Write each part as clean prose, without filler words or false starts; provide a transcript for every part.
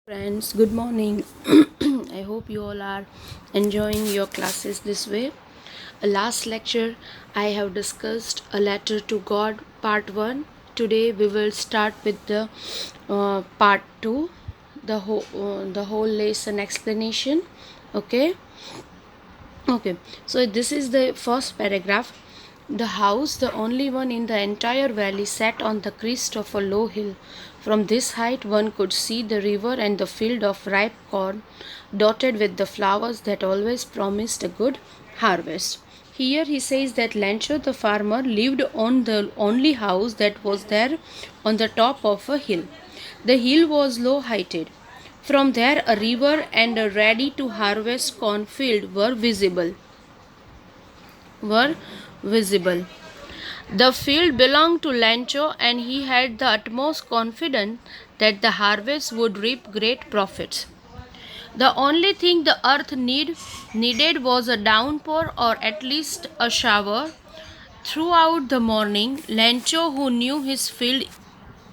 Friends, good morning. I hope you all are enjoying your classes this way. Last lecture, I have discussed a letter to God, part 1. Today, we will start with the part 2, the whole lesson explanation. Okay. Okay, so this is the first paragraph. The house, the only one in the entire valley, sat on the crest of a low hill. From this height, one could see the river and the field of ripe corn, dotted with the flowers that always promised a good harvest. Here he says that Lancho the farmer lived on the only house that was there on the top of a hill. The hill was low heighted. From there, a river and a ready to harvest cornfield were visible. The field belonged to Lancho, and he had the utmost confidence that the harvest would reap great profits. The only thing the earth needed was a downpour or at least a shower. Throughout the morning, Lancho, who knew his field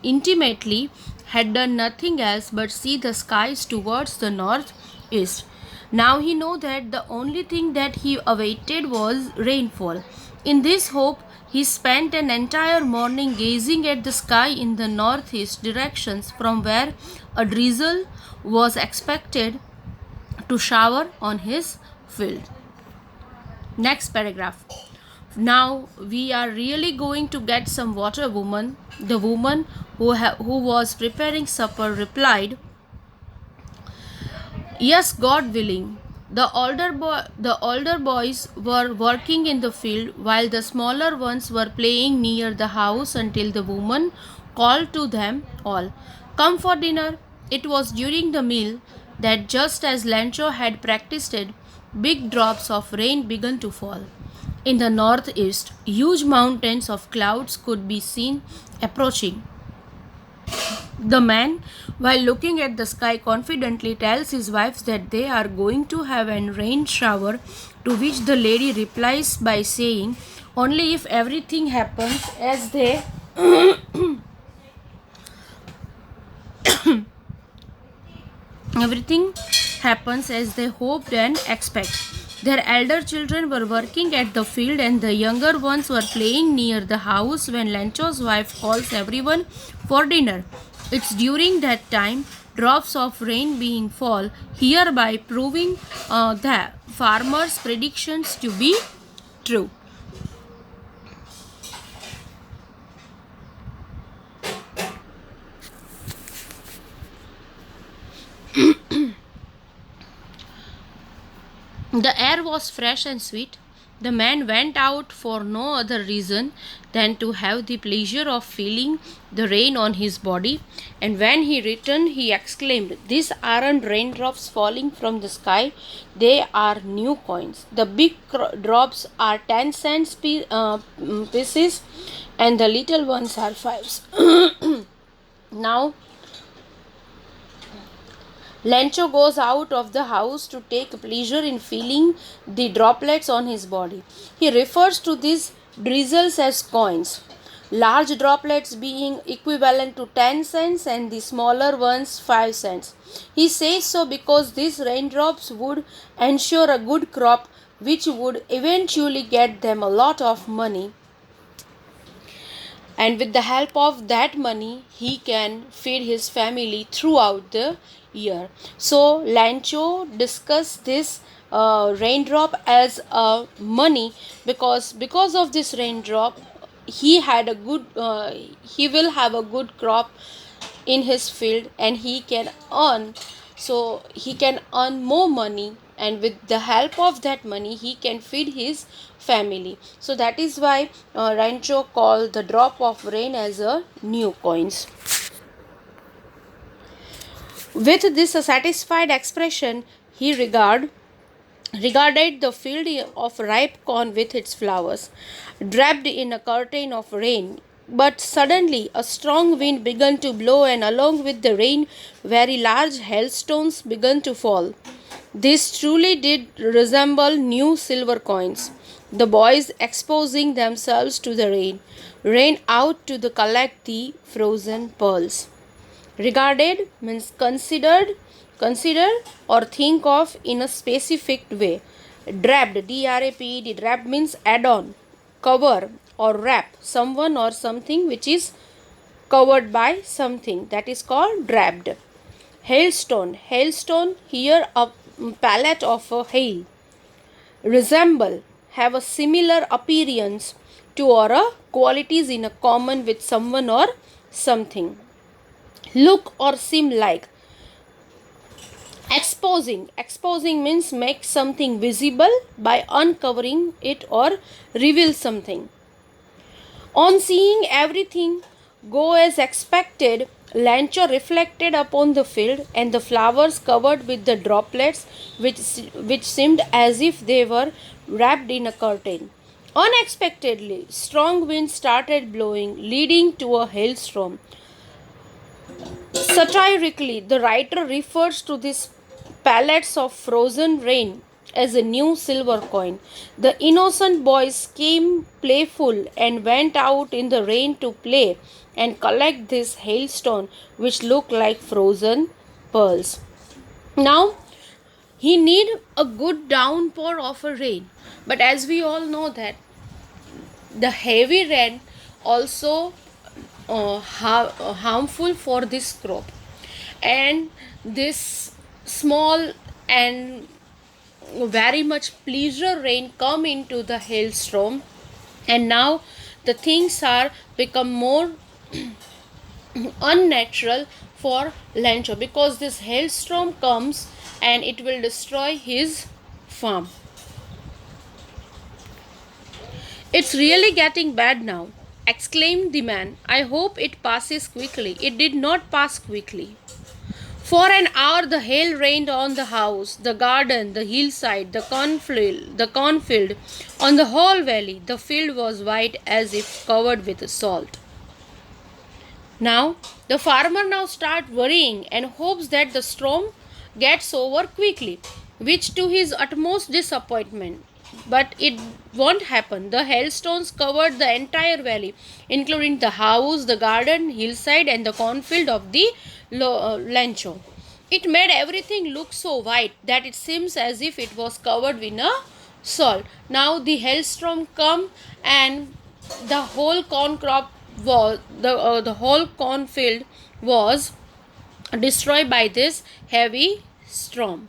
intimately, had done nothing else but see the skies towards the northeast. Now he knew that the only thing that he awaited was rainfall. In this hope, he spent an entire morning gazing at the sky in the northeast directions from where a drizzle was expected to shower on his field. Next paragraph. Now we are really going to get some water, woman. The woman who was preparing supper replied, "Yes, God willing." The older boys were working in the field while the smaller ones were playing near the house until the woman called to them all, "Come for dinner." It was during the meal that, just as Lancho had practiced it, big drops of rain began to fall. In the northeast, huge mountains of clouds could be seen approaching. The man, while looking at the sky confidently, tells his wife that they are going to have a rain shower, to which the lady replies by saying, "Only if everything happens as they everything happens as they hoped and expect." Their elder children were working at the field and the younger ones were playing near the house when Lancho's wife calls everyone for dinner. It's during that time drops of rain being fall, hereby proving the farmer's predictions to be true. The air was fresh and sweet. The man went out for no other reason than to have the pleasure of feeling the rain on his body, and when he returned, he exclaimed, "These aren't raindrops falling from the sky, they are new coins. The big drops are 10 cents pieces, and the little ones are fives." Now, Lancho goes out of the house to take pleasure in feeling the droplets on his body. He refers to these drizzles as coins, large droplets being equivalent to 10 cents and the smaller ones 5 cents. He says so because these raindrops would ensure a good crop, which would eventually get them a lot of money, and with the help of that money he can feed his family throughout the year. So Lancho discussed this raindrop as a money because of this raindrop he will have a good crop in his field, and he can earn more money, and with the help of that money he can feed his family. So that is why Rancho called the drop of rain as a new coins. With this satisfied expression, he regarded the field of ripe corn with its flowers, draped in a curtain of rain. But suddenly a strong wind began to blow, and along with the rain, very large hailstones began to fall. This truly did resemble new silver coins. The boys, exposing themselves to the rain, ran out to collect the frozen pearls. Regarded means consider or think of in a specific way. Draped, D-R-A-P-E-D, draped means add on, cover or wrap someone or something which is covered by something, that is called draped. Hailstone, hailstone, here a pallet of a hail. Resemble, have a similar appearance to or a qualities in a common with someone or something. Look or seem like. Exposing means make something visible by uncovering it or reveal something. On seeing everything go as expected, Lancho reflected upon the field and the flowers covered with the droplets which seemed as if they were wrapped in a curtain. Unexpectedly, strong winds started blowing, leading to a hailstorm. Satirically, the writer refers to these pallets of frozen rain as a new silver coin. The innocent boys came playful and went out in the rain to play and collect this hailstone which looked like frozen pearls. Now, he need a good downpour of a rain, but as we all know that the heavy rain also harmful for this crop, and this small and very much pleasure rain come into the hailstorm, and now the things are become more unnatural for Lancho because this hailstorm comes and it will destroy his farm. It's really getting bad now, exclaimed the man. I hope it passes quickly. It did not pass quickly. For an hour the hail rained on the house, the garden, the hillside, the cornfield, on the whole valley. The field was white as if covered with salt. Now, the farmer now starts worrying and hopes that the storm gets over quickly, which to his utmost disappointment. But it won't happen. The hailstones covered the entire valley, including the house, the garden, hillside, and the cornfield of the Lancho. It made everything look so white that it seems as if it was covered in a salt. Now the hailstorm come and the whole corn crop was the whole cornfield was destroyed by this heavy storm.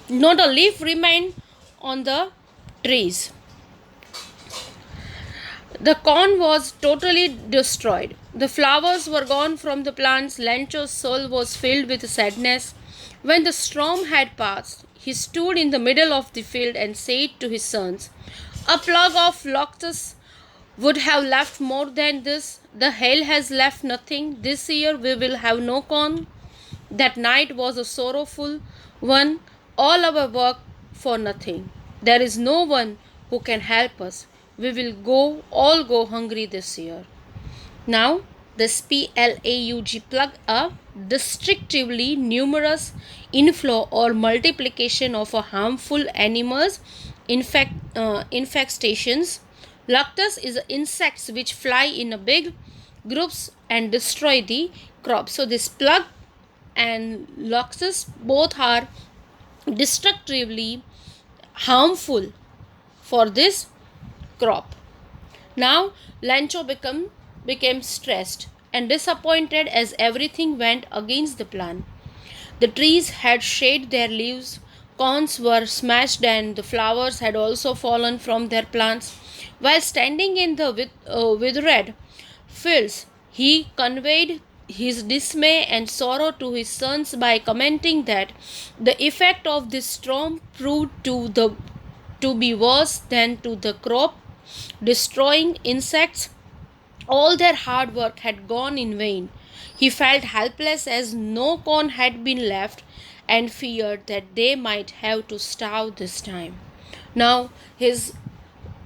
Not a leaf remained on the trees. The corn was totally destroyed. The flowers were gone from the plants. Lancho's soul was filled with sadness. When the storm had passed, he stood in the middle of the field and said to his sons, a plug of locusts would have left more than this. The hail has left nothing. This year we will have no corn. That night was a sorrowful one. All our work for nothing. There is no one who can help us. We will all go hungry this year. Now, this plug a destructively numerous inflow or multiplication of a harmful animals infestations. Locusts is insects which fly in a big groups and destroy the crop. So this plug and locusts both are destructively harmful for this crop. Now Lancho became stressed and disappointed as everything went against the plan. The trees had shed their leaves, corns were smashed, and the flowers had also fallen from their plants. While standing in the withered fields, he conveyed his dismay and sorrow to his sons by commenting that the effect of this storm proved to be worse than to the crop, destroying insects. All their hard work had gone in vain. He felt helpless as no corn had been left and feared that they might have to starve this time. Now his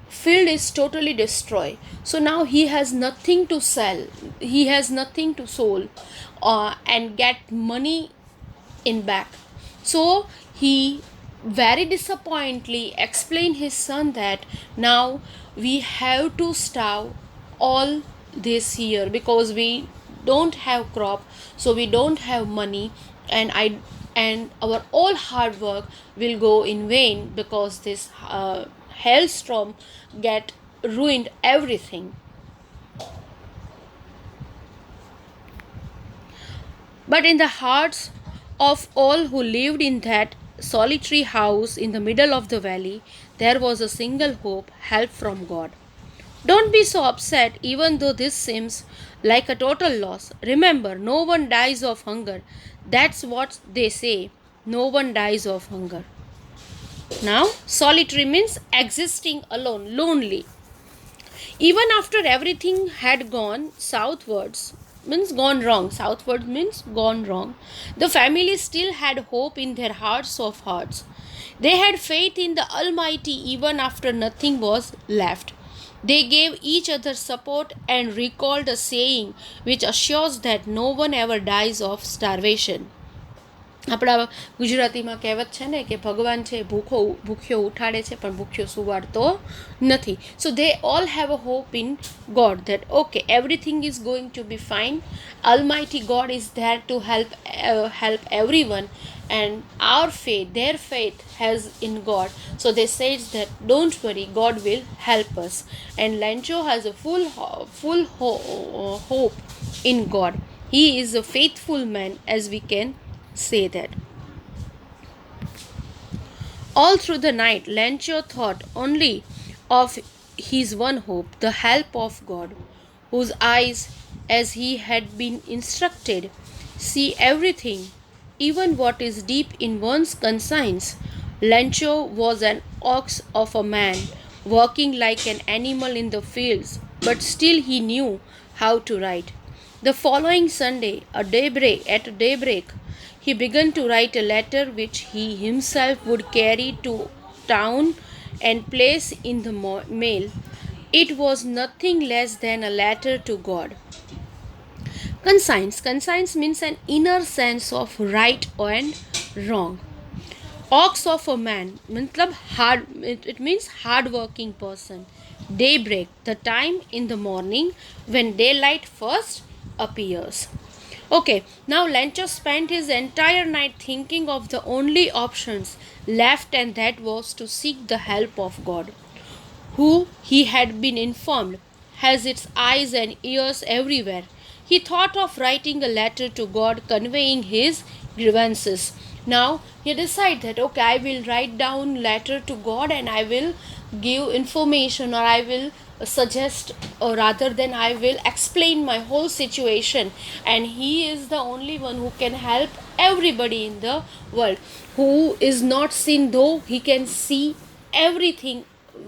field is totally destroyed. So now he has nothing to sell. He has nothing to sell and get money in back. So he very disappointedly explained his son that now we have to starve all this year because we don't have crop, so we don't have money, and our all hard work will go in vain because this hailstorm get ruined everything. But in the hearts of all who lived in that solitary house in the middle of the valley, there was a single hope: help from God. Don't be so upset, even though this seems like a total loss. Remember, no one dies of hunger. That's what they say. No one dies of hunger. Now, solitary means existing alone, lonely. Even after everything had gone southwards, means gone wrong. Southward means gone wrong. The family still had hope in their hearts of hearts. They had faith in the Almighty even after nothing was left. They gave each other support and recalled a saying which assures that no one ever dies of starvation. આપણા ગુજરાતીમાં કહેવત છે ને કે ભગવાન છે ભૂખ્યો ઉઠાડે છે પણ ભૂખ્યો સુવાડતો નથી. So they all have a hope in God that okay everything is going to be fine. Almighty God is there to help everyone, and our faith, their faith has in God. So they said that don't worry, God will help us. And Lancho has a full hope in God. He is a faithful man, as we can say that. All through the night, Lancho thought only of his one hope, the help of God, whose eyes, as he had been instructed, see everything, even what is deep in one's conscience. Lancho was an ox of a man, working like an animal in the fields, but still he knew how to write. The following Sunday, at daybreak, he began to write a letter which he himself would carry to town and place in the mail. It was nothing less than a letter to God. Conscience means an inner sense of right and wrong. Ox of a man it means hard working person. Daybreak, the time in the morning when daylight first appears. Okay, now Lancho spent his entire night thinking of the only options left, and that was to seek the help of God, who he had been informed has its eyes and ears everywhere. He thought of writing a letter to God conveying his grievances. Now he decided that okay, I will write down letter to God and I will give information, or I will suggest, or rather than I will explain my whole situation, and he is the only one who can help everybody in the world, who is not seen though he can see everything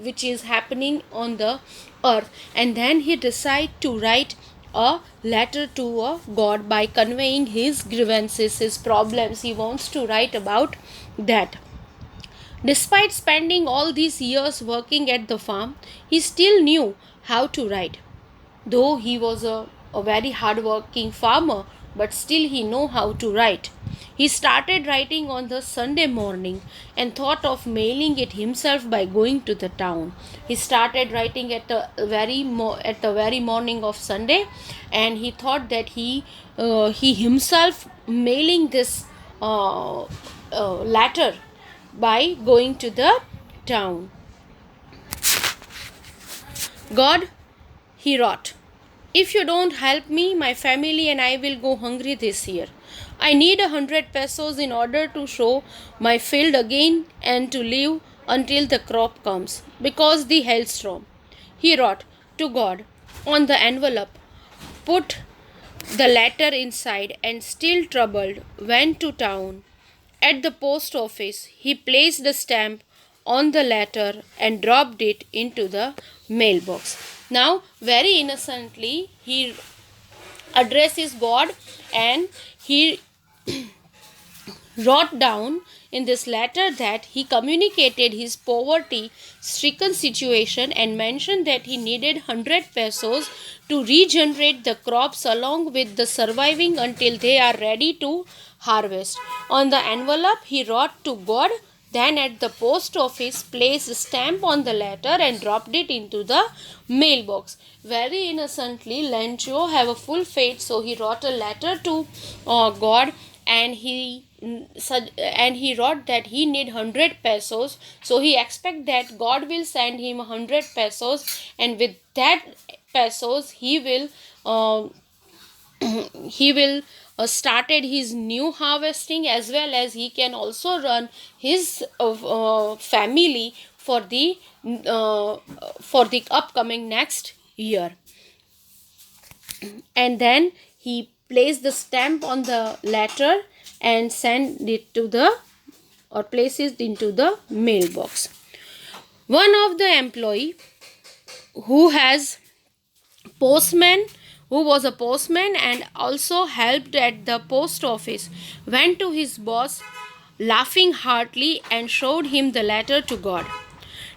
which is happening on the earth. And then he decided to write a letter to God by conveying his grievances, his problems. He wants to write about that. Despite spending all these years working at the farm, he still knew how to write. Though he was a very hard-working farmer, but still he knew how to write. He started writing on the Sunday morning and thought of mailing it himself by going to the town. He started writing at the very morning of Sunday, and he thought that he himself mailing this letter by going to the town. God, he wrote, if you don't help me, my family and I will go hungry this year. I need 100 pesos in order to show my field again and to live until the crop comes, because the hailstorm. He wrote to God on the envelope, put the letter inside, and still troubled, went to town. At the post office, he placed the stamp on the letter and dropped it into the mailbox. Now, very innocently, he addresses God, and he wrote down in this letter that he communicated his poverty stricken situation and mentioned that he needed 100 pesos to regenerate the crops along with the surviving until they are ready to harvest. On the envelope, he wrote to God then at the post office placed a stamp on the letter and dropped it into the mailbox. Very innocently, Lencho have a full faith, so he wrote a letter to God, and he wrote that he need 100 pesos, so he expect that God will send him 100 pesos, and with that pesos uh, he will started his new harvesting, as well as he can also run his family uh, for the upcoming next year. And then he placed the stamp on the letter and sent it to the or places it into the mailbox. One of the employee who has postman who was a postman and also helped at the post office went to his boss laughing heartily and showed him the letter to God.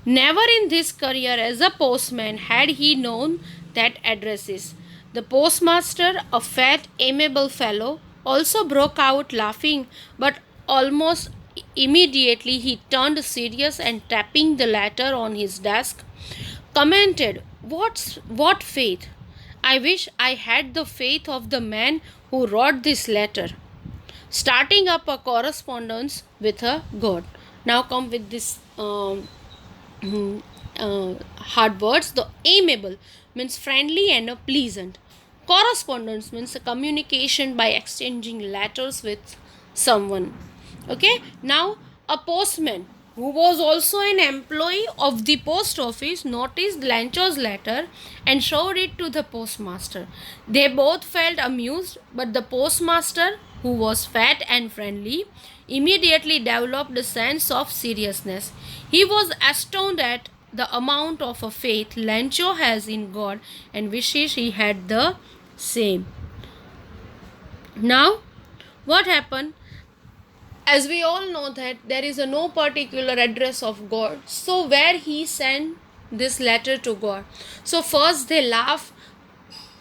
Never in his career as a postman had he known that addresses. The postmaster, a fat, amiable fellow, also broke out laughing, but almost immediately he turned serious and tapping the letter on his desk, commented, What faith? I wish I had the faith of the man who wrote this letter. Starting up a correspondence with a God. Now come with this hard words. The amiable means friendly and pleasant. Correspondence means a communication by exchanging letters with someone. Okay, now a postman who was also an employee of the post office noticed Lancho's letter and showed it to the postmaster. They both felt amused, but the postmaster, who was fat and friendly, immediately developed a sense of seriousness. He was astounded at the amount of a faith Lancho has in God and wishes he had the same. Now, what happened? As we all know that there is a no particular address of God, so where he sent this letter to God? So first they laugh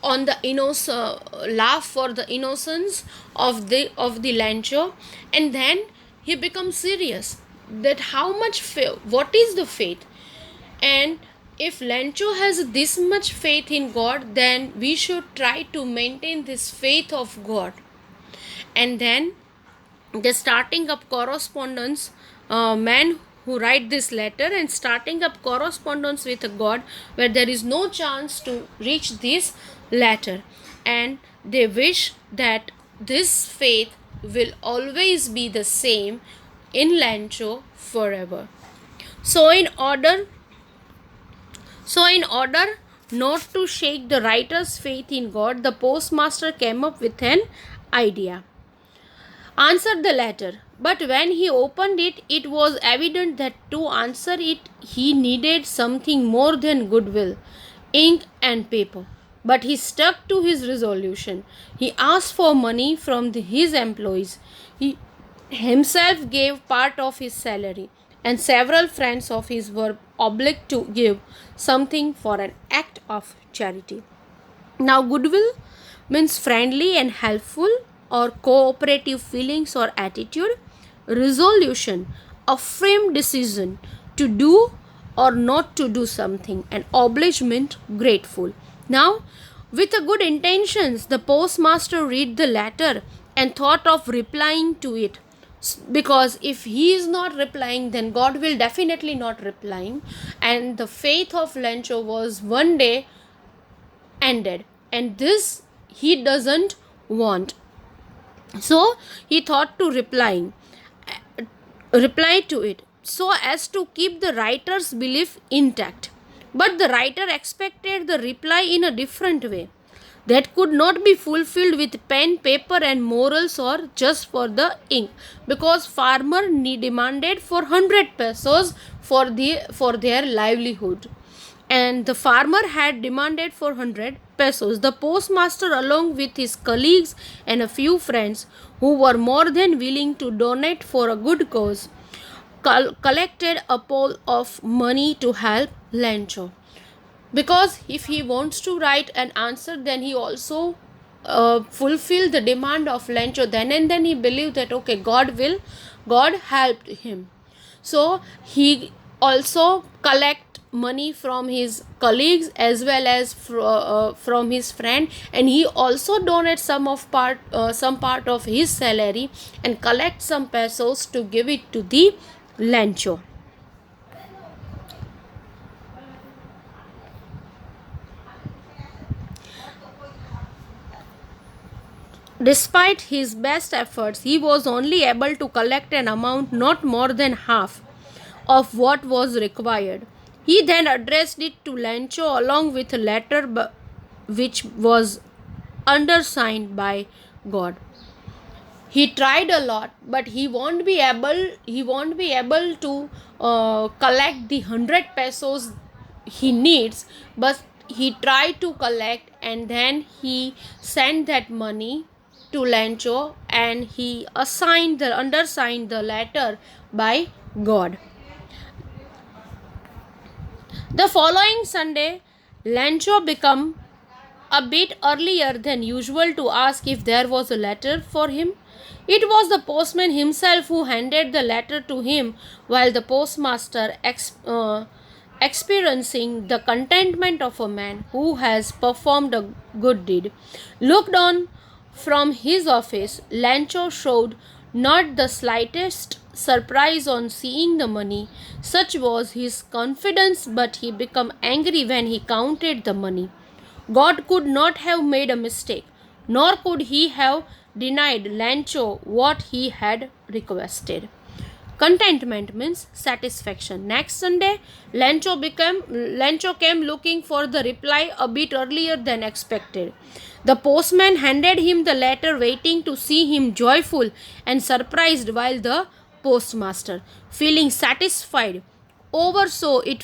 on the laugh for the innocence of the Lancho, and then he becomes serious that how much what is the faith, and if Lancho has this much faith in God, then we should try to maintain this faith of God. And then the starting up correspondence, man who write this letter and starting up correspondence with God where there is no chance to reach this letter, and they wish that this faith will always be the same in Lancho forever. So in order not to shake the writer's faith in God, the postmaster came up with an idea. Answered the letter, but when he opened it, it was evident that to answer it he needed something more than goodwill, ink and paper. But he stuck to his resolution. He asked for money from his employees. He himself gave part of his salary, and several friends of his were obliged to give something for an act of charity. Now, goodwill means friendly and helpful or cooperative feelings or attitude. Resolution, a firm decision to do or not to do something. And obligement, grateful. Now, with a good intentions, the postmaster read the letter and thought of replying to it, because if he is not replying, then God will definitely not replying, and the faith of Lancho was one day ended, and this he doesn't want. So he thought to reply to it so as to keep the writer's belief intact. But the writer expected the reply in a different way that could not be fulfilled with pen, paper and morals or just for the ink, because farmer demanded for 100 pesos for their livelihood, and the farmer had demanded for 100 pesos. The postmaster, along with his colleagues and a few friends who were more than willing to donate for a good cause, collected a pool of money to help Lancho. Because if he wants to write an answer, then he also fulfill the demand of Lancho. Then and then he believed that okay, God helped him. So he also collect money from his colleagues as well as from his friend, and he also donate some part of his salary and collect some pesos to give it to the Lancho. Despite his best efforts, he was only able to collect an amount not more than half of what was required. He then addressed it to Lancho along with a letter which was undersigned by God. He tried a lot, but he won't be able to collect the 100 pesos he needs, but he tried to collect, and then he sent that money to Lancho, and he undersigned the letter by God. The following Sunday, Lancho became a bit earlier than usual to ask if there was a letter for him. It was the postman himself who handed the letter to him, while the postmaster, experiencing the contentment of a man who has performed a good deed, looked on from his office. Lancho showed not the slightest surprise on seeing the money. Such was his confidence, but he became angry when he counted the money. God could not have made a mistake, nor could he have denied Lancho what he had requested. Contentment means satisfaction. Next Sunday, Lancho came looking for the reply a bit earlier than expected. The postman handed him the letter, waiting to see him joyful and surprised, while the postmaster, feeling satisfied, oversaw it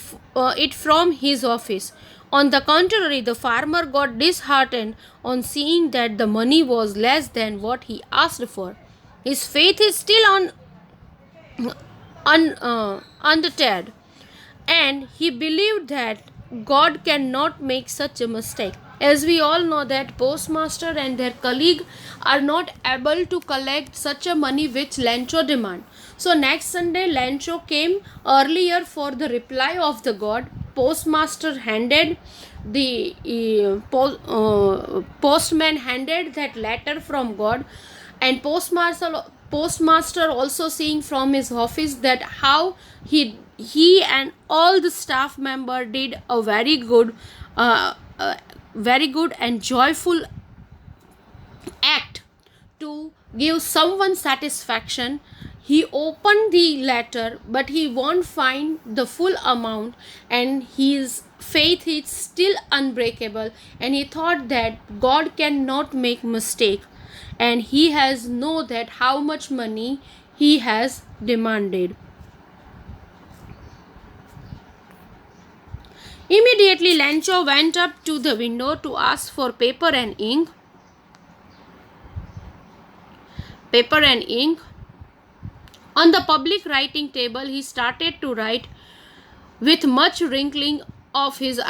from his office. On the contrary, the farmer got disheartened on seeing that the money was less than what he asked for. His faith is still undeterred, and he believed that God cannot make such a mistake. As we all know that postmaster and their colleague are not able to collect such a money which Lancho demand. So next Sunday, Lancho came earlier for the reply of the God. Postmaster handed the postman handed that letter from God, and postmaster also seeing from his office that how he and all the staff member did a very good and joyful act to give someone satisfaction. He opened the letter, but he won't find the full amount, and his faith is still unbreakable, and he thought that God cannot make mistake, and he has know that how much money he has demanded. Immediately, Lancho went up to the window to ask for paper and ink. On the public writing table, he started to write with much wrinkling of his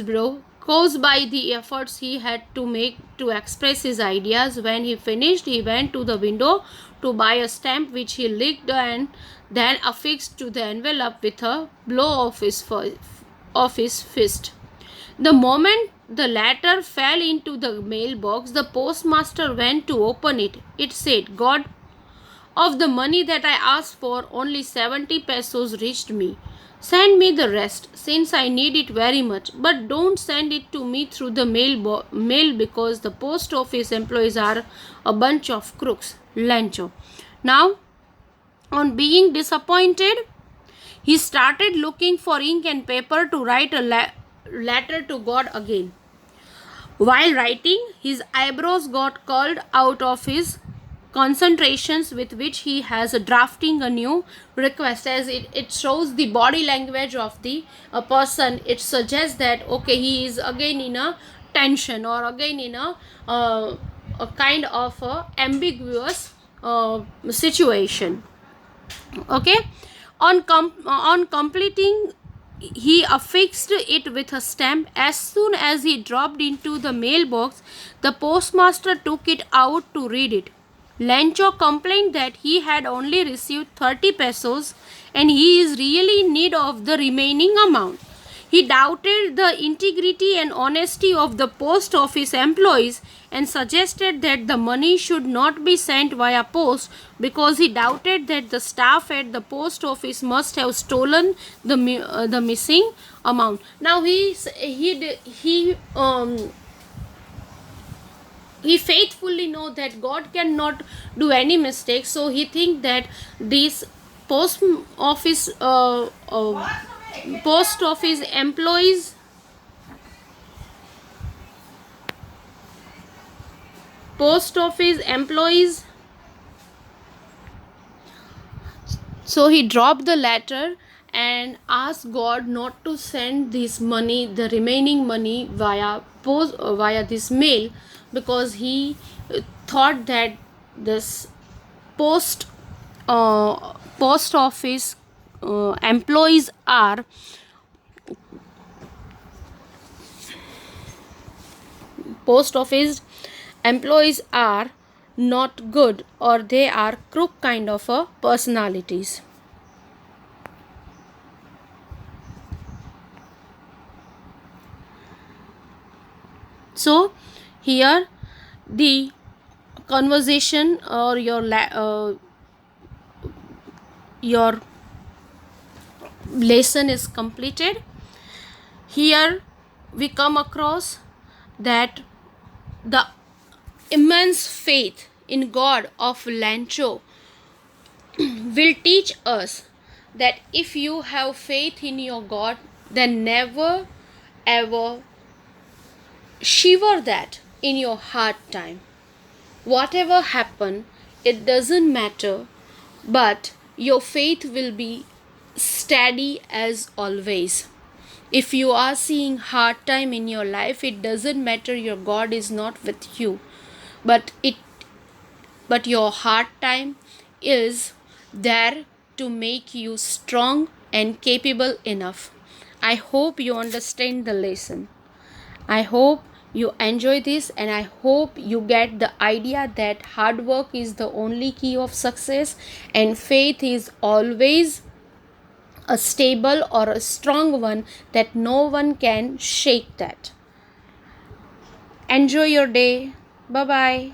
brow, caused by the efforts he had to make to express his ideas. When he finished, he went to the window to buy a stamp, which he licked and then affixed to the envelope with a blow of his fist. The moment the letter fell into the mailbox, the postmaster went to open it. It said, God, of the money that I asked for, only 70 pesos reached me. Send me the rest, since I need it very much. But don't send it to me through the mail because the post office employees are a bunch of crooks. Lancho. Now, on being disappointed, he started looking for ink and paper to write a letter to God again. While writing, his eyebrows got curled out of his concentrations with which he has drafting a new request. As it shows the body language of the person, it suggests that okay, he is again in a tension, or again in a kind of a ambiguous situation. Okay, on completing, he affixed it with a stamp. As soon as he dropped into the mailbox, the postmaster took it out to read it. Lancho complained that he had only received 30 pesos and he is really in need of the remaining amount. He doubted the integrity and honesty of the post office employees and suggested that the money should not be sent via post because he doubted that the staff at the post office must have stolen the missing amount. Now he faithfully know that God cannot do any mistake, so he think that these post office post office employees post office employees so he dropped the letter and asked God not to send this money, the remaining money, via this mail, because he thought that this post post office employees are post office employees are not good, or they are crook kind of a personalities. So here the conversation or your lesson is completed. Here we come across that the immense faith in God of Lancho will teach us that if you have faith in your God, then never ever shiver that in your hard time. Whatever happen, it doesn't matter, but your faith will be steady as always. If you are seeing hard time in your life, it doesn't matter, your God is not with you, but your hard time is there to make you strong and capable enough. I hope you understand the lesson. I hope you enjoy this, and I hope you get the idea that hard work is the only key of success and faith is always a stable or a strong one that no one can shake that. Enjoy your day. Bye bye.